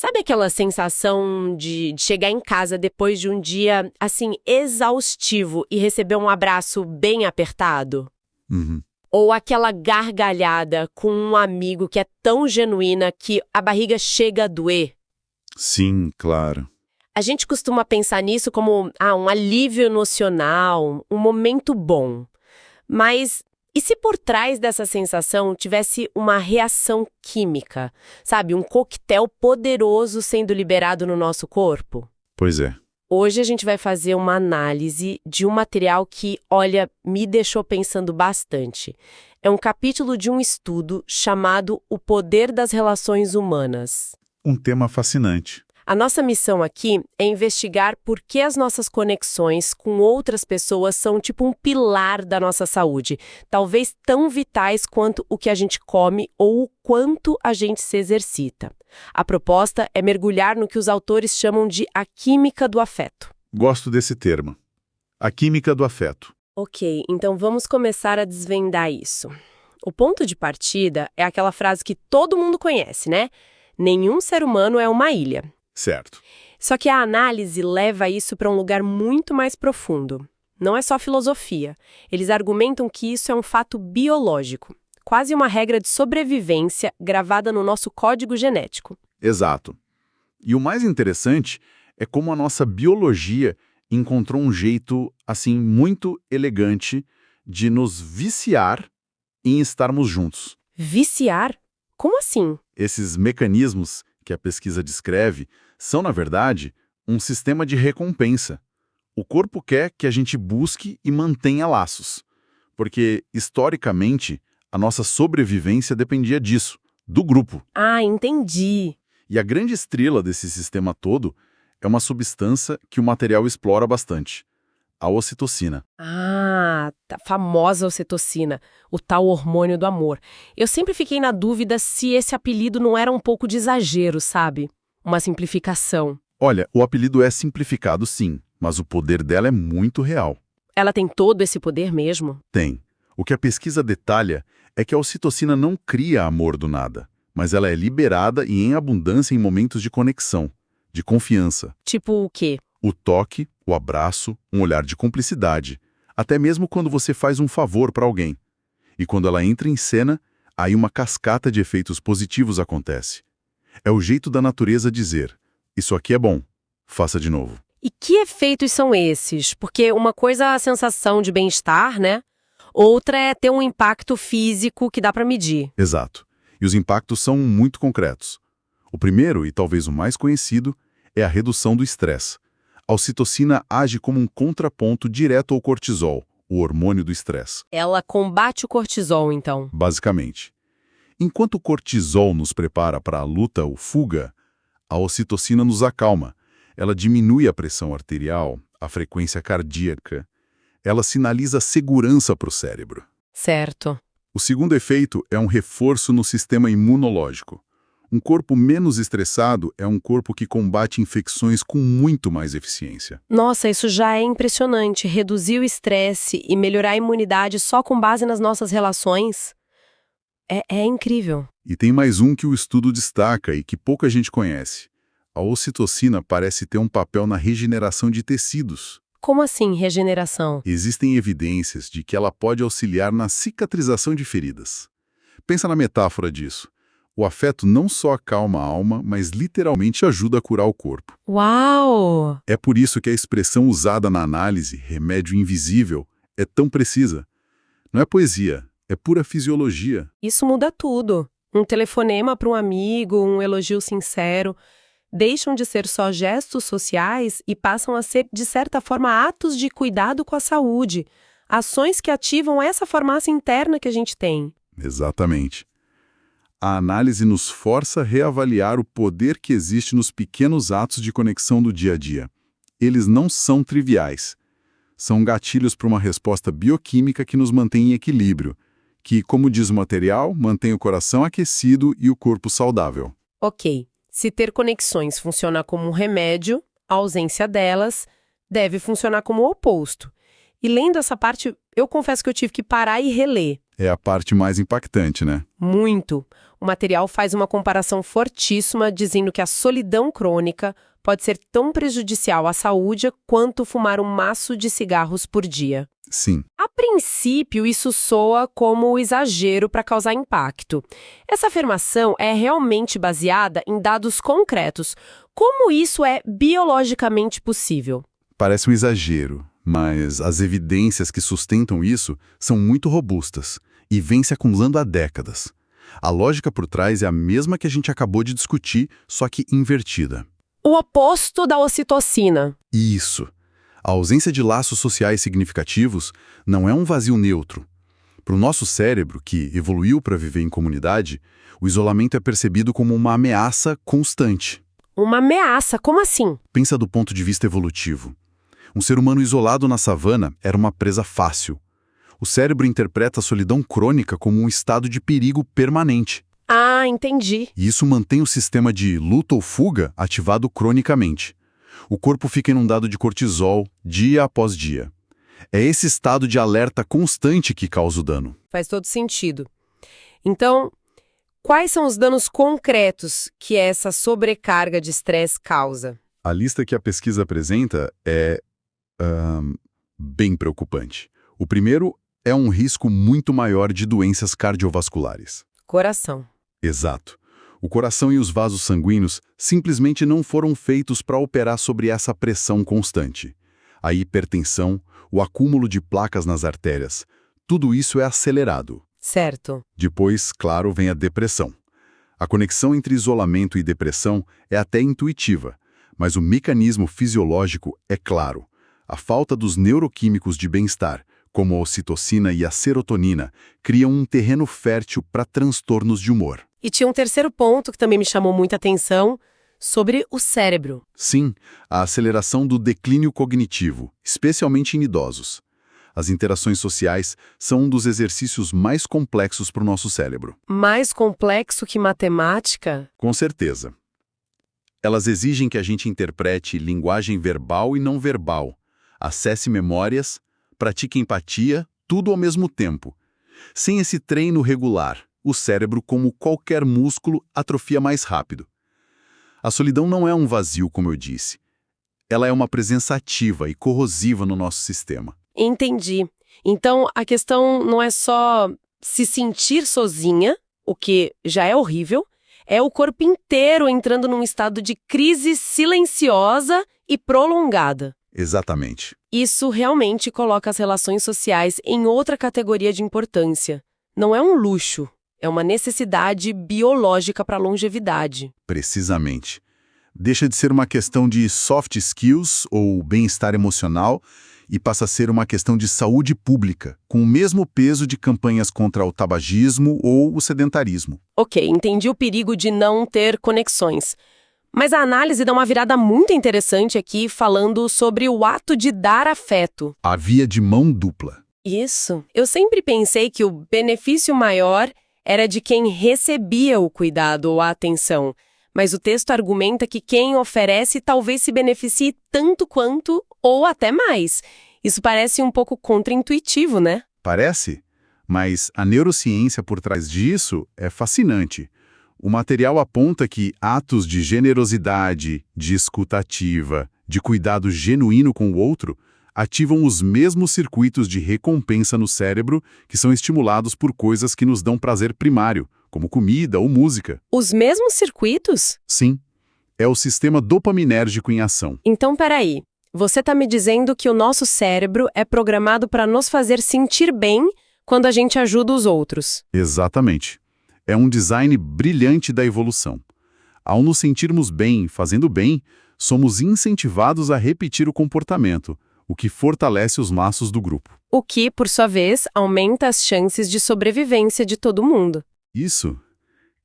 Sabe aquela sensação de chegar em casa depois de um dia, assim, exaustivo e receber um abraço bem apertado? Uhum. Ou aquela gargalhada com um amigo que é tão genuína que a barriga chega a doer? Sim, claro. A gente costuma pensar nisso como um alívio emocional, um momento bom. Mas e se por trás dessa sensação tivesse uma reação química? Sabe, um coquetel poderoso sendo liberado no nosso corpo? Pois é. Hoje a gente vai fazer uma análise de um material que, olha, me deixou pensando bastante. É um capítulo de um estudo chamado O Poder das Relações Humanas. Um tema fascinante. A nossa missão aqui é investigar por que as nossas conexões com outras pessoas são tipo um pilar da nossa saúde, talvez tão vitais quanto o que a gente come ou o quanto a gente se exercita. A proposta é mergulhar no que os autores chamam de a química do afeto. Gosto desse termo. A química do afeto. Ok, então vamos começar a desvendar isso. O ponto de partida é aquela frase que todo mundo conhece, né? Nenhum ser humano é uma ilha. Certo. Só que a análise leva isso para um lugar muito mais profundo. Não é só filosofia. Eles argumentam que isso é um fato biológico, quase uma regra de sobrevivência gravada no nosso código genético. Exato. E o mais interessante é como a nossa biologia encontrou um jeito, assim, muito elegante de nos viciar em estarmos juntos. Viciar? Como assim? Esses mecanismos que a pesquisa descreve são, na verdade, um sistema de recompensa. O corpo quer que a gente busque e mantenha laços, porque, historicamente, a nossa sobrevivência dependia disso, do grupo. Ah, entendi. E a grande estrela desse sistema todo é uma substância que o material explora bastante, a ocitocina. Ah, a famosa ocitocina, o tal hormônio do amor. Eu sempre fiquei na dúvida se esse apelido não era um pouco de exagero, sabe? Uma simplificação. Olha, o apelido é simplificado sim, mas o poder dela é muito real. Ela tem todo esse poder mesmo? Tem. O que a pesquisa detalha é que a ocitocina não cria amor do nada, mas ela é liberada e em abundância em momentos de conexão, de confiança. Tipo o quê? O toque, o abraço, um olhar de cumplicidade, até mesmo quando você faz um favor para alguém. E quando ela entra em cena, aí uma cascata de efeitos positivos acontece. É o jeito da natureza dizer, isso aqui é bom, faça de novo. E que efeitos são esses? Porque uma coisa é a sensação de bem-estar, né? Outra é ter um impacto físico que dá para medir. Exato. E os impactos são muito concretos. O primeiro, e talvez o mais conhecido, é a redução do estresse. A ocitocina age como um contraponto direto ao cortisol, o hormônio do estresse. Ela combate o cortisol, então. Basicamente. Enquanto o cortisol nos prepara para a luta ou fuga, a ocitocina nos acalma. Ela diminui a pressão arterial, a frequência cardíaca. Ela sinaliza segurança para o cérebro. Certo. O segundo efeito é um reforço no sistema imunológico. Um corpo menos estressado é um corpo que combate infecções com muito mais eficiência. Nossa, isso já é impressionante. Reduzir o estresse e melhorar a imunidade só com base nas nossas relações. É incrível. E tem mais um que o estudo destaca e que pouca gente conhece. A ocitocina parece ter um papel na regeneração de tecidos. Como assim, regeneração? Existem evidências de que ela pode auxiliar na cicatrização de feridas. Pensa na metáfora disso. O afeto não só acalma a alma, mas literalmente ajuda a curar o corpo. Uau! É por isso que a expressão usada na análise, remédio invisível, é tão precisa. Não é poesia, é pura fisiologia. Isso muda tudo. Um telefonema para um amigo, um elogio sincero, deixam de ser só gestos sociais e passam a ser, de certa forma, atos de cuidado com a saúde. Ações que ativam essa farmácia interna que a gente tem. Exatamente. A análise nos força a reavaliar o poder que existe nos pequenos atos de conexão do dia a dia. Eles não são triviais. São gatilhos para uma resposta bioquímica que nos mantém em equilíbrio, que, como diz o material, mantém o coração aquecido e o corpo saudável. Ok, se ter conexões funciona como um remédio, a ausência delas deve funcionar como o oposto. E lendo essa parte, eu confesso que eu tive que parar e reler. É a parte mais impactante, né? Muito. O material faz uma comparação fortíssima, dizendo que a solidão crônica pode ser tão prejudicial à saúde quanto fumar um maço de cigarros por dia. Sim. A princípio, isso soa como exagero para causar impacto. Essa afirmação é realmente baseada em dados concretos. Como isso é biologicamente possível? Parece um exagero, mas as evidências que sustentam isso são muito robustas e vêm se acumulando há décadas. A lógica por trás é a mesma que a gente acabou de discutir, só que invertida. O oposto da ocitocina. Isso. A ausência de laços sociais significativos não é um vazio neutro. Para o nosso cérebro, que evoluiu para viver em comunidade, o isolamento é percebido como uma ameaça constante. Uma ameaça? Como assim? Pensa do ponto de vista evolutivo. Um ser humano isolado na savana era uma presa fácil. O cérebro interpreta a solidão crônica como um estado de perigo permanente. Ah, entendi. E isso mantém o sistema de luta ou fuga ativado cronicamente. O corpo fica inundado de cortisol dia após dia. É esse estado de alerta constante que causa o dano. Faz todo sentido. Então, quais são os danos concretos que essa sobrecarga de estresse causa? A lista que a pesquisa apresenta é bem preocupante. O primeiro é um risco muito maior de doenças cardiovasculares. Coração. Exato. O coração e os vasos sanguíneos simplesmente não foram feitos para operar sobre essa pressão constante. A hipertensão, o acúmulo de placas nas artérias, tudo isso é acelerado. Certo. Depois, claro, vem a depressão. A conexão entre isolamento e depressão é até intuitiva, mas o mecanismo fisiológico é claro. A falta dos neuroquímicos de bem-estar, como a ocitocina e a serotonina, criam um terreno fértil para transtornos de humor. E tinha um terceiro ponto que também me chamou muita atenção, sobre o cérebro. Sim, a aceleração do declínio cognitivo, especialmente em idosos. As interações sociais são um dos exercícios mais complexos para o nosso cérebro. Mais complexo que matemática? Com certeza. Elas exigem que a gente interprete linguagem verbal e não verbal, acesse memórias, pratique empatia, tudo ao mesmo tempo. Sem esse treino regular, o cérebro, como qualquer músculo, atrofia mais rápido. A solidão não é um vazio, como eu disse. Ela é uma presença ativa e corrosiva no nosso sistema. Entendi. Então, a questão não é só se sentir sozinha, o que já é horrível, é o corpo inteiro entrando num estado de crise silenciosa e prolongada. Exatamente. Isso realmente coloca as relações sociais em outra categoria de importância. Não é um luxo, é uma necessidade biológica para a longevidade. Precisamente. Deixa de ser uma questão de soft skills ou bem-estar emocional e passa a ser uma questão de saúde pública, com o mesmo peso de campanhas contra o tabagismo ou o sedentarismo. Ok, entendi o perigo de não ter conexões. Mas a análise dá uma virada muito interessante aqui, falando sobre o ato de dar afeto. A via de mão dupla. Isso. Eu sempre pensei que o benefício maior era de quem recebia o cuidado ou a atenção. Mas o texto argumenta que quem oferece talvez se beneficie tanto quanto ou até mais. Isso parece um pouco contraintuitivo, né? Parece, mas a neurociência por trás disso é fascinante. O material aponta que atos de generosidade, de escuta ativa, de cuidado genuíno com o outro, ativam os mesmos circuitos de recompensa no cérebro que são estimulados por coisas que nos dão prazer primário, como comida ou música. Os mesmos circuitos? Sim, é o sistema dopaminérgico em ação. Então, peraí. Você está me dizendo que o nosso cérebro é programado para nos fazer sentir bem quando a gente ajuda os outros. Exatamente. É um design brilhante da evolução. Ao nos sentirmos bem, fazendo bem, somos incentivados a repetir o comportamento, o que fortalece os laços do grupo. O que, por sua vez, aumenta as chances de sobrevivência de todo mundo. Isso.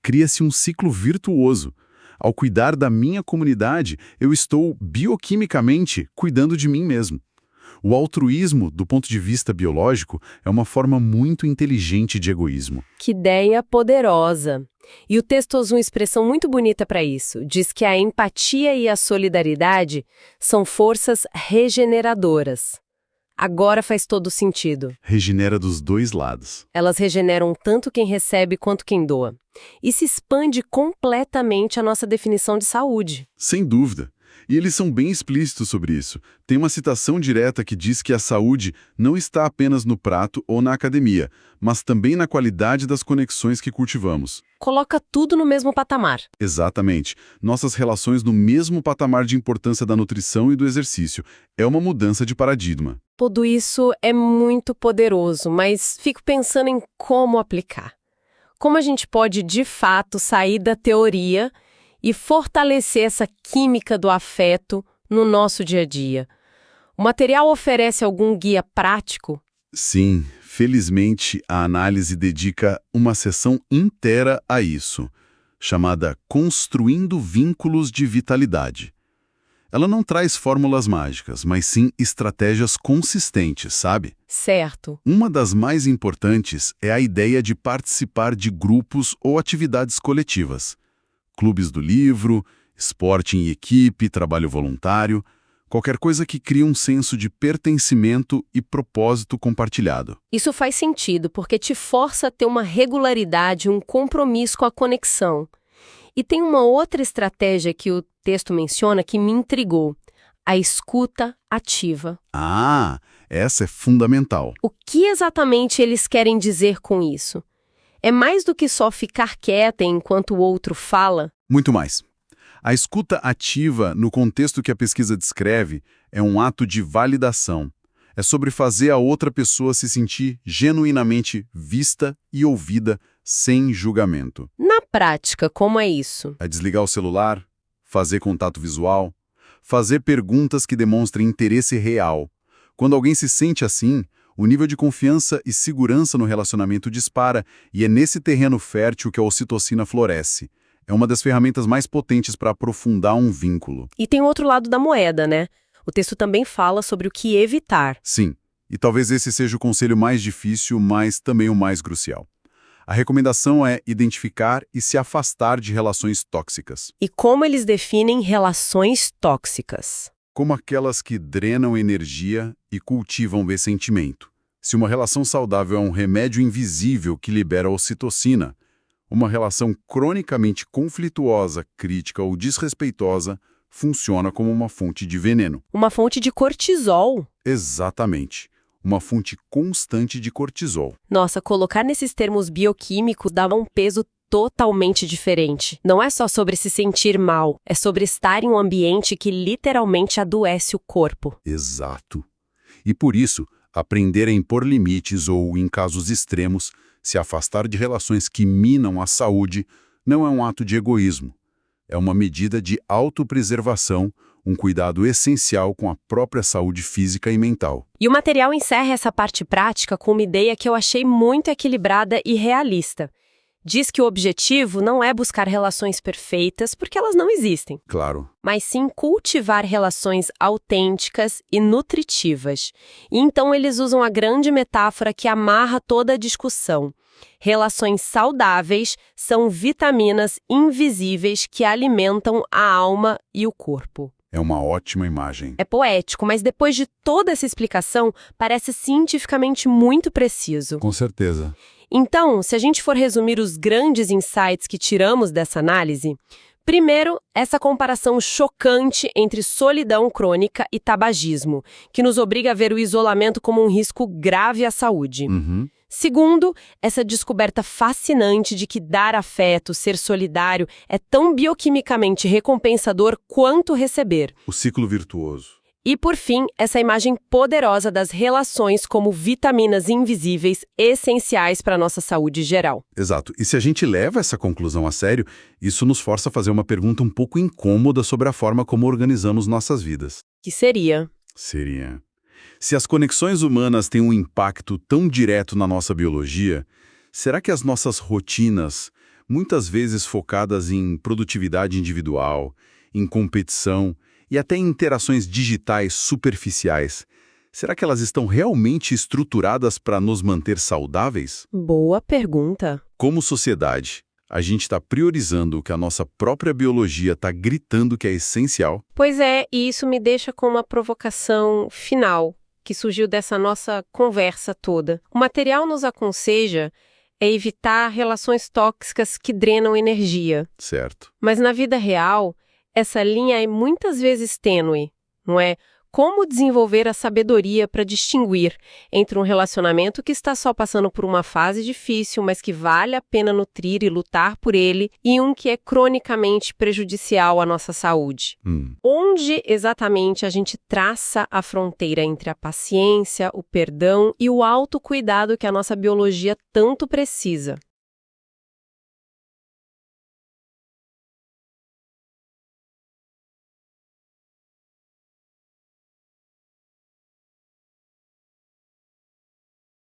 Cria-se um ciclo virtuoso. Ao cuidar da minha comunidade, eu estou bioquimicamente cuidando de mim mesmo. O altruísmo, do ponto de vista biológico, é uma forma muito inteligente de egoísmo. Que ideia poderosa! E o texto usa uma expressão muito bonita para isso. Diz que a empatia e a solidariedade são forças regeneradoras. Agora faz todo sentido. Regenera dos dois lados. Elas regeneram tanto quem recebe quanto quem doa. E se expande completamente a nossa definição de saúde. Sem dúvida. E eles são bem explícitos sobre isso. Tem uma citação direta que diz que a saúde não está apenas no prato ou na academia, mas também na qualidade das conexões que cultivamos. Coloca tudo no mesmo patamar. Exatamente. Nossas relações no mesmo patamar de importância da nutrição e do exercício. É uma mudança de paradigma. Tudo isso é muito poderoso, mas fico pensando em como aplicar. Como a gente pode, de fato, sair da teoria e fortalecer essa química do afeto no nosso dia a dia. O material oferece algum guia prático? Sim, felizmente a análise dedica uma sessão inteira a isso, chamada Construindo Vínculos de Vitalidade. Ela não traz fórmulas mágicas, mas sim estratégias consistentes, sabe? Certo. Uma das mais importantes é a ideia de participar de grupos ou atividades coletivas. Clubes do livro, esporte em equipe, trabalho voluntário, qualquer coisa que crie um senso de pertencimento e propósito compartilhado. Isso faz sentido, porque te força a ter uma regularidade, um compromisso com a conexão. E tem uma outra estratégia que o texto menciona que me intrigou: a escuta ativa. Ah, essa é fundamental. O que exatamente eles querem dizer com isso? É mais do que só ficar quieta enquanto o outro fala? Muito mais. A escuta ativa, no contexto que a pesquisa descreve, é um ato de validação. É sobre fazer a outra pessoa se sentir genuinamente vista e ouvida, sem julgamento. Na prática, como é isso? É desligar o celular, fazer contato visual, fazer perguntas que demonstrem interesse real. Quando alguém se sente assim, o nível de confiança e segurança no relacionamento dispara, e é nesse terreno fértil que a ocitocina floresce. É uma das ferramentas mais potentes para aprofundar um vínculo. E tem outro lado da moeda, né? O texto também fala sobre o que evitar. Sim, e talvez esse seja o conselho mais difícil, mas também o mais crucial. A recomendação é identificar e se afastar de relações tóxicas. E como eles definem relações tóxicas? Como aquelas que drenam energia e cultivam ressentimento. Se uma relação saudável é um remédio invisível que libera ocitocina, uma relação cronicamente conflituosa, crítica ou desrespeitosa funciona como uma fonte de veneno. Uma fonte de cortisol. Exatamente. Uma fonte constante de cortisol. Nossa, colocar nesses termos bioquímicos dava um peso totalmente diferente. Não é só sobre se sentir mal, é sobre estar em um ambiente que literalmente adoece o corpo. Exato. E por isso, aprender a impor limites ou, em casos extremos, se afastar de relações que minam a saúde não é um ato de egoísmo. É uma medida de autopreservação, um cuidado essencial com a própria saúde física e mental. E o material encerra essa parte prática com uma ideia que eu achei muito equilibrada e realista. Diz que o objetivo não é buscar relações perfeitas, porque elas não existem. Claro. Mas sim cultivar relações autênticas e nutritivas. E então eles usam a grande metáfora que amarra toda a discussão. Relações saudáveis são vitaminas invisíveis que alimentam a alma e o corpo. É uma ótima imagem. É poético, mas depois de toda essa explicação, parece cientificamente muito preciso. Com certeza. Então, se a gente for resumir os grandes insights que tiramos dessa análise, primeiro, essa comparação chocante entre solidão crônica e tabagismo, que nos obriga a ver o isolamento como um risco grave à saúde. Segundo, essa descoberta fascinante de que dar afeto, ser solidário, é tão bioquimicamente recompensador quanto receber. O ciclo virtuoso. E, por fim, essa imagem poderosa das relações como vitaminas invisíveis essenciais para a nossa saúde geral. Exato. E se a gente leva essa conclusão a sério, isso nos força a fazer uma pergunta um pouco incômoda sobre a forma como organizamos nossas vidas. Que seria? Se as conexões humanas têm um impacto tão direto na nossa biologia, será que as nossas rotinas, muitas vezes focadas em produtividade individual, em competição e até em interações digitais superficiais, será que elas estão realmente estruturadas para nos manter saudáveis? Boa pergunta. Como sociedade, a gente está priorizando o que a nossa própria biologia está gritando que é essencial? Pois é, e isso me deixa com uma provocação final, que surgiu dessa nossa conversa toda. O material nos aconselha evitar relações tóxicas que drenam energia. Certo. Mas na vida real, essa linha é muitas vezes tênue, não é? Como desenvolver a sabedoria para distinguir entre um relacionamento que está só passando por uma fase difícil, mas que vale a pena nutrir e lutar por ele, e um que é cronicamente prejudicial à nossa saúde? Onde exatamente a gente traça a fronteira entre a paciência, o perdão e o autocuidado que a nossa biologia tanto precisa?